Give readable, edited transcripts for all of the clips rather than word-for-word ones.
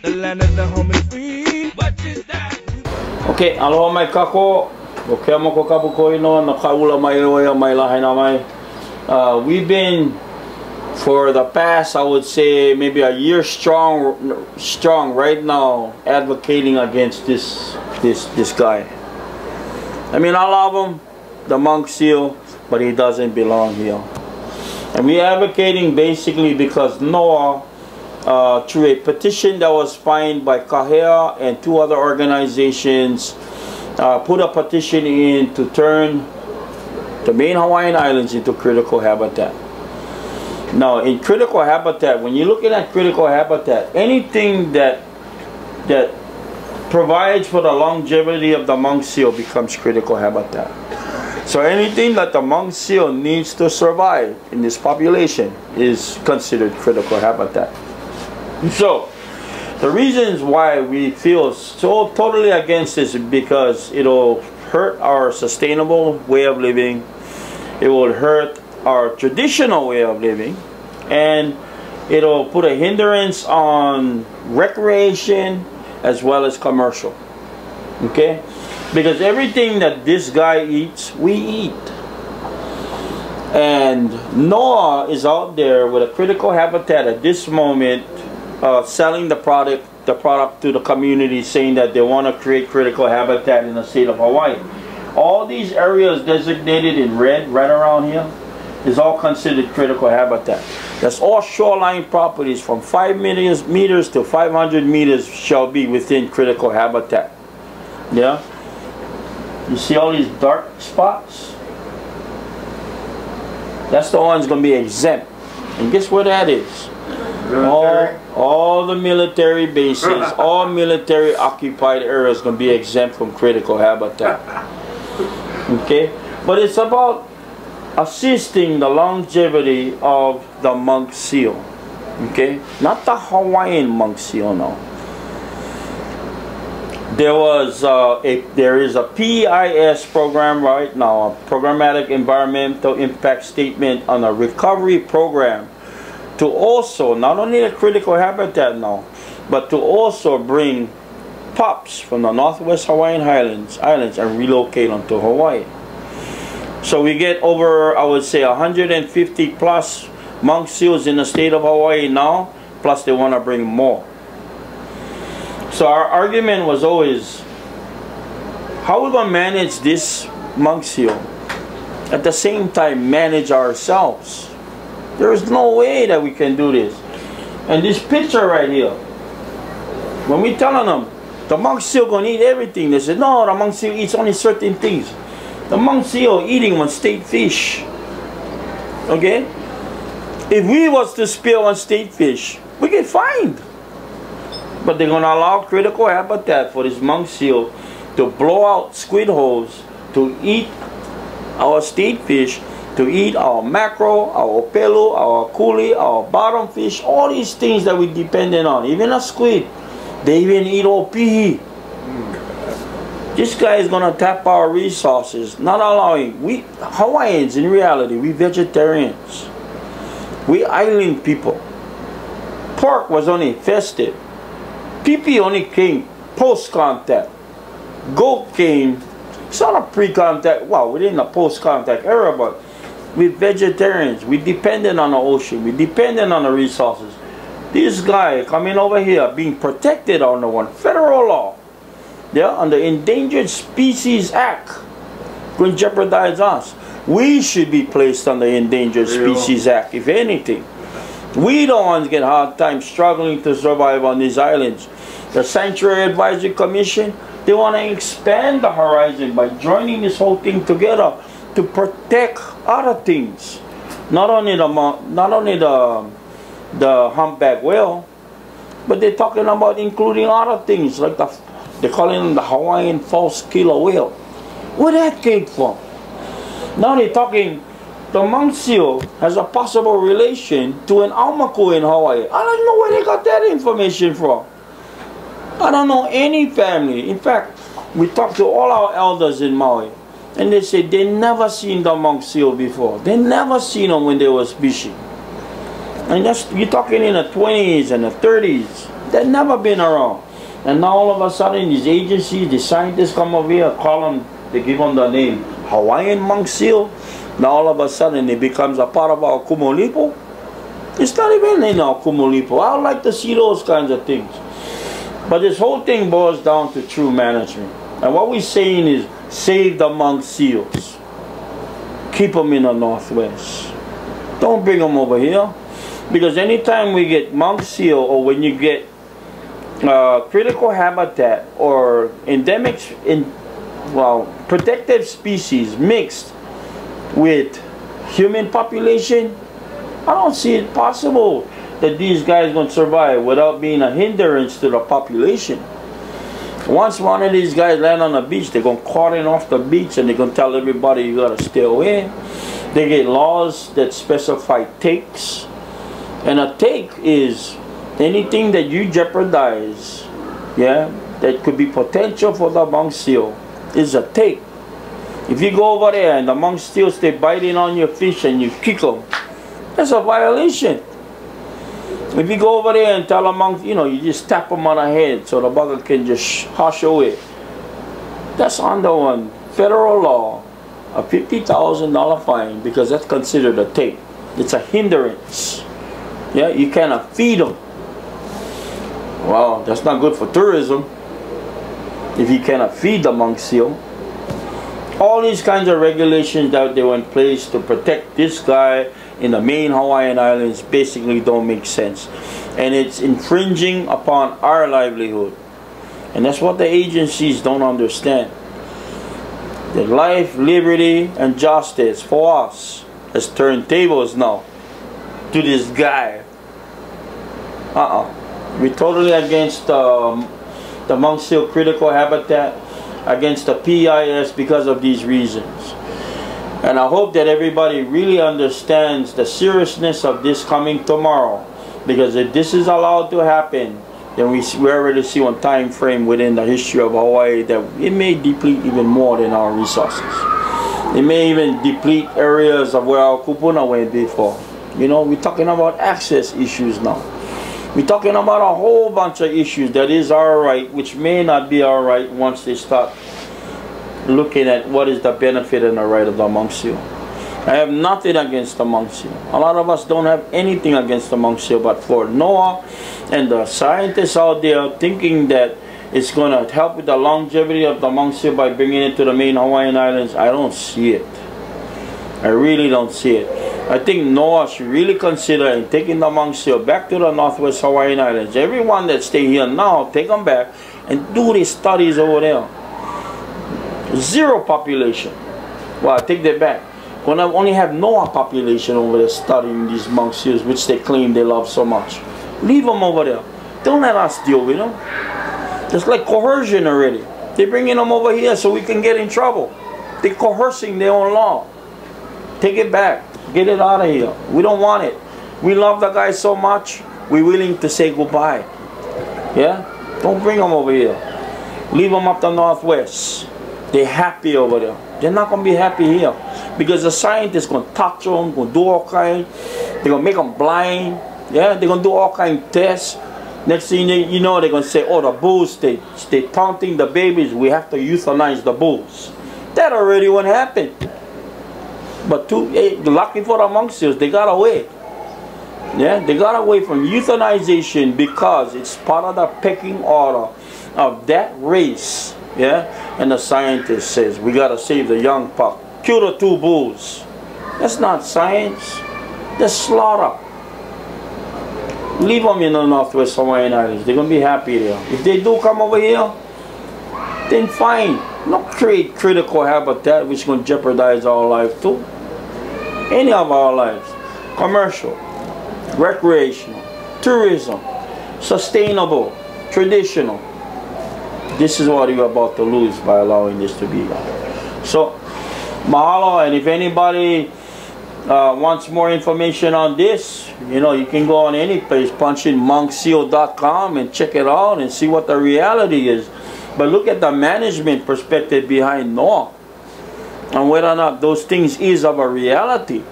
the land of the home and free. What is that? Okay, aloha mai kako. Okay, mo ko kabuko ino nakaula mai loya mai lahaina mai. We've been for the past, I would say, maybe a year strong right now, advocating against this guy. I mean, I love him, the monk seal, but he doesn't belong here. And we're advocating basically because N.O.A., through a petition that was signed by KAHEA and 2 other organizations, put a petition in to turn the main Hawaiian Islands into critical habitat. Now, in critical habitat, when you're looking at critical habitat, anything that provides for the longevity of the monk seal becomes critical habitat. So anything that the monk seal needs to survive in this population is considered critical habitat. So, the reasons why we feel so totally against this is because it'll hurt our sustainable way of living, it will hurt our traditional way of living, and it'll put a hindrance on recreation as well as commercial. Okay? Because everything that this guy eats, we eat. And N.O.A. is out there with a critical habitat at this moment, selling the product to the community, saying that they want to create critical habitat in the state of Hawaii. All these areas designated in red right around here is all considered critical habitat. That's all shoreline properties from 5 meters to 500 meters shall be within critical habitat. Yeah? You see all these dark spots? That's the one's going to be exempt. And guess where that is? All the military bases, all military occupied areas going to be exempt from critical habitat. Okay? But it's about assisting the longevity of the monk seal. Okay? Not the Hawaiian monk seal, no. There is a PEIS program right now, a Programmatic Environmental Impact Statement on a recovery program to also, not only the critical habitat now, but to also bring pups from the Northwest Hawaiian Islands and relocate them to Hawaii. So we get over, I would say, 150 plus monk seals in the state of Hawaii now, plus they want to bring more. So our argument was always, how are we going to manage this monk seal? At the same time, manage ourselves. There is no way that we can do this. And this picture right here, when we telling them, the monk seal going to eat everything, they said, no, the monk seal eats only certain things. The monk seal eating one state fish. Okay? If we was to spill one state fish, we get fined. But they're going to allow critical habitat for this monk seal to blow out squid holes, to eat our state fish, to eat our mackerel, our opelu, our kuli, our bottom fish, all these things that we dependent on, even a squid. They even eat opihi. This guy is going to tap our resources, not allowing. We Hawaiians, in reality, we vegetarians. We island people. Pork was only festive. Pipi only came post-contact. Goat came, it's not a pre-contact, well, within the post-contact era, but we're vegetarians. We dependent on the ocean. We dependent on the resources. This guy coming over here being protected under one federal law, yeah, under Endangered Species Act, going to jeopardize us. We should be placed on the Endangered Species Act, if anything. We the ones get hard time struggling to survive on these islands. The Sanctuary Advisory Commission, they want to expand the horizon by joining this whole thing together to protect other things. Not only the humpback whale, but they're talking about including other things like they're calling the Hawaiian false killer whale. Where that came from? Now they're talking the monk seal has a possible relation to an aumaku in Hawaii. I don't know where they got that information from. I don't know any family. In fact, we talked to all our elders in Maui, and they said they never seen the monk seal before. They never seen them when they was fishing. And that's, you're talking in the 20s and the 30s, They've never been around. And now all of a sudden these agencies, the scientists come over here, call them, they give them the name Hawaiian monk seal. Now all of a sudden it becomes a part of our Kumulipo. It's not even in our Kumulipo. I would like to see those kinds of things. But this whole thing boils down to true management. And what we're saying is save the monk seals. Keep them in the Northwest. Don't bring them over here. Because anytime we get monk seal, or when you get critical habitat or endemic, protected species mixed with human population, I don't see it possible that these guys are going to survive without being a hindrance to the population. Once one of these guys land on the beach, they're going to cordon off the beach and they're going to tell everybody you got to stay away. They get laws that specify takes. And a take is anything that you jeopardize, yeah, that could be potential for the monk seal is a take. If you go over there and the monk seals stay biting on your fish and you kick them, that's a violation. If you go over there and tell a monk, you know, you just tap them on the head so the bugger can just hush away, that's under one federal law, a $50,000 fine, because that's considered a take. It's a hindrance. Yeah, you cannot feed them. Well, that's not good for tourism if you cannot feed the monk seal. All these kinds of regulations that they were in place to protect this guy in the main Hawaiian Islands basically don't make sense. And it's infringing upon our livelihood. And that's what the agencies don't understand. That life, liberty, and justice for us has turned tables now to this guy. We're totally against the monk seal critical habitat, against the PIS because of these reasons. And I hope that everybody really understands the seriousness of this coming tomorrow, because if this is allowed to happen, then we already see one time frame within the history of Hawaii that it may deplete even more than our resources. It may even deplete areas of where our kupuna went before. You know, we're talking about access issues now. We're talking about a whole bunch of issues that is alright, which may not be alright once they start looking at what is the benefit and the right of the monk seal. I have nothing against the monk seal. A lot of us don't have anything against the monk seal, but for NOAA and the scientists out there thinking that it's going to help with the longevity of the monk seal by bringing it to the main Hawaiian Islands, I don't see it. I really don't see it. I think NOAA should really consider taking the monk seal back to the Northwest Hawaiian Islands. Everyone that stay here now, take them back and do these studies over there. Zero population. Well, I take that back. When I only have NOAA population over there studying these monk seals, which they claim they love so much. Leave them over there. Don't let us deal with them. It's like coercion already. They're bringing them over here so we can get in trouble. They're coercing their own law. Take it back. Get it out of here. We don't want it. We love the guy so much, we're willing to say goodbye. Yeah? Don't bring them over here. Leave them up the Northwest. They're happy over there. They're not going to be happy here. Because the scientists going to torture them, going to do all kinds. They're going to make them blind. Yeah? They're going to do all kinds of tests. Next thing you know, they're going to say, oh, the bulls, they're taunting the babies. We have to euthanize the bulls. That already won't happen. But lucky for the monk seals, they got away. Yeah, they got away from euthanization because it's part of the pecking order of that race. Yeah, and the scientist says we gotta save the young pup. Kill the 2 bulls. That's not science. That's slaughter. Leave them in the Northwest Hawaiian Islands. They're gonna be happy there. If they do come over here, then fine. Don't create critical habitat which is going to jeopardize our life too. Any of our lives. Commercial, recreational, tourism, sustainable, traditional. This is what you're about to lose by allowing this to be. So, mahalo, and if anybody wants more information on this, you know, you can go on any place, punch in monkseal.com and check it out and see what the reality is. But look at the management perspective behind NOAA and whether or not those things is of a reality.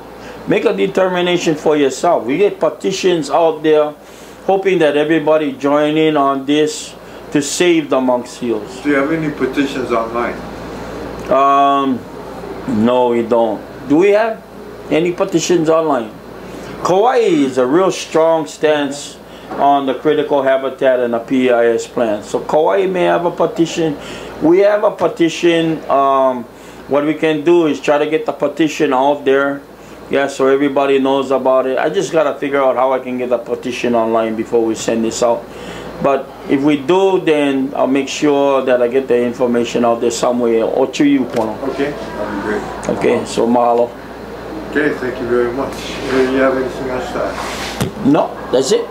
Make a determination for yourself. We get petitions out there hoping that everybody join in on this to save the monk seals. Do you have any petitions online? No, we don't. Do we have any petitions online? Kauai is a real strong stance on the critical habitat and the PEIS plan. So Kauai may have a petition. We have a petition. What we can do is try to get the petition out there. Yeah, so everybody knows about it. I just got to figure out how I can get the petition online before we send this out. But if we do, then I'll make sure that I get the information out there somewhere or to you, Pono. Okay, that'd be great. Okay, so mahalo. Okay, thank you very much. Do you have anything else to add? No, that's it.